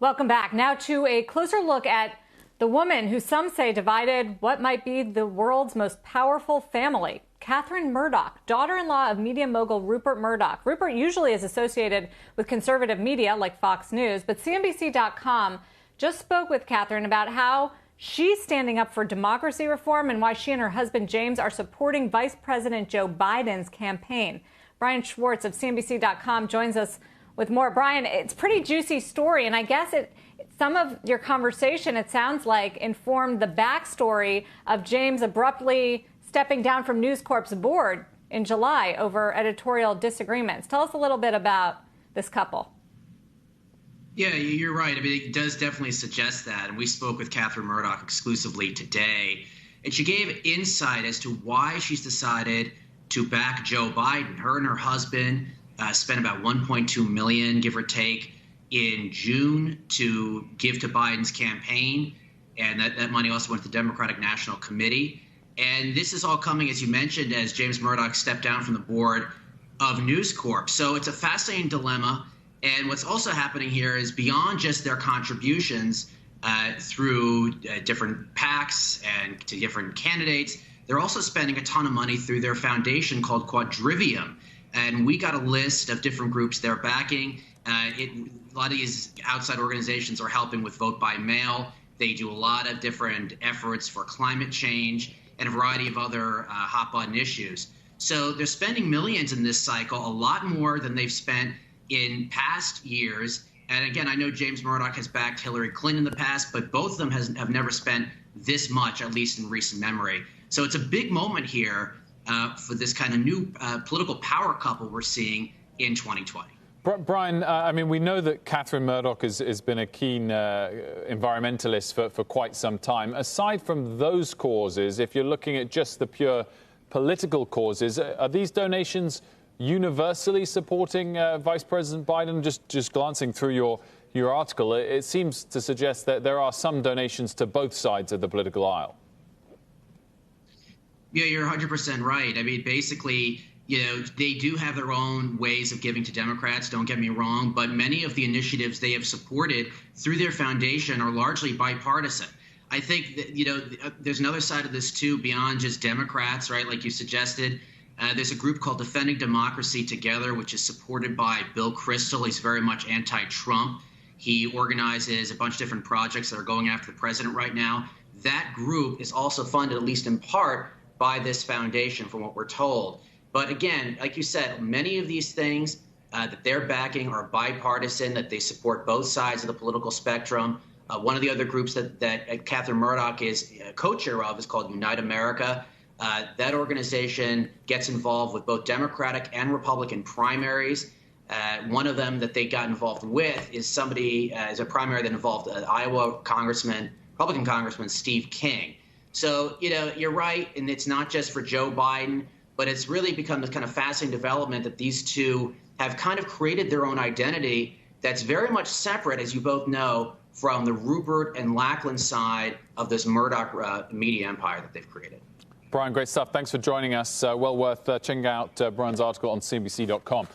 Welcome back. Now to a closer look at the woman who some say divided what might be the world's most powerful family. Kathryn Murdoch, daughter-in-law of media mogul Rupert Murdoch. Rupert usually is associated with conservative media like Fox News, but CNBC.com just spoke with Kathryn about how she's standing up for democracy reform and why she and her husband James are supporting Vice President Joe Biden's campaign. Brian Schwartz of CNBC.com joins us with more. Brian, it's a pretty juicy story, and I guess some of your conversation, it sounds like, informed the backstory of James abruptly stepping down from News Corp's board in July over editorial disagreements. Tell us a little bit about this couple. Yeah, you're right. I mean, it does definitely suggest that. And we spoke with Kathryn Murdoch exclusively today, and she gave insight as to why she's decided to back Joe Biden. Her and her husband spent about $1.2 million, give or take, in June to give to Biden's campaign. And that money also went to the Democratic National Committee. And this is all coming, as you mentioned, as James Murdoch stepped down from the board of News Corp. So it's a fascinating dilemma. And what's also happening here is beyond just their contributions through different PACs and to different candidates, they're also spending a ton of money through their foundation called Quadrivium. And we got a list of different groups they're backing. A lot of these outside organizations are helping with vote by mail. They do a lot of different efforts for climate change and a variety of other hot-button issues. So they're spending millions in this cycle, a lot more than they've spent in past years. And again, I know James Murdoch has backed Hillary Clinton in the past, but both of them have never spent this much, at least in recent memory. So it's a big moment here for this kind of new political power couple we're seeing in 2020. Brian, I mean, we know that Kathryn Murdoch has been a keen environmentalist for quite some time. Aside from those causes, if you're looking at just the pure political causes, are these donations universally supporting Vice President Biden? Just glancing through your article, it seems to suggest that there are some donations to both sides of the political aisle. Yeah, you're 100% right. I mean, basically, they do have their own ways of giving to Democrats, don't get me wrong, but many of the initiatives they have supported through their foundation are largely bipartisan. I think that, there's another side of this, too, beyond just Democrats, right, like you suggested. There's a group called Defending Democracy Together, which is supported by Bill Kristol. He's very much anti-Trump. He organizes a bunch of different projects that are going after the president right now. That group is also funded, at least in part, by this foundation, from what we're told. But again, like you said, many of these things that they're backing are bipartisan, that they support both sides of the political spectrum. One of the other groups that Kathryn Murdoch is co-chair of is called Unite America. That organization gets involved with both Democratic and Republican primaries. One of them that they got involved with is a primary that involved Iowa Republican Congressman Steve King. So, you're right, and it's not just for Joe Biden, but it's really become this kind of fascinating development that these two have kind of created their own identity that's very much separate, as you both know, from the Rupert and Lachlan side of this Murdoch media empire that they've created. Brian, great stuff. Thanks for joining us. Well worth checking out Brian's article on CNBC.com.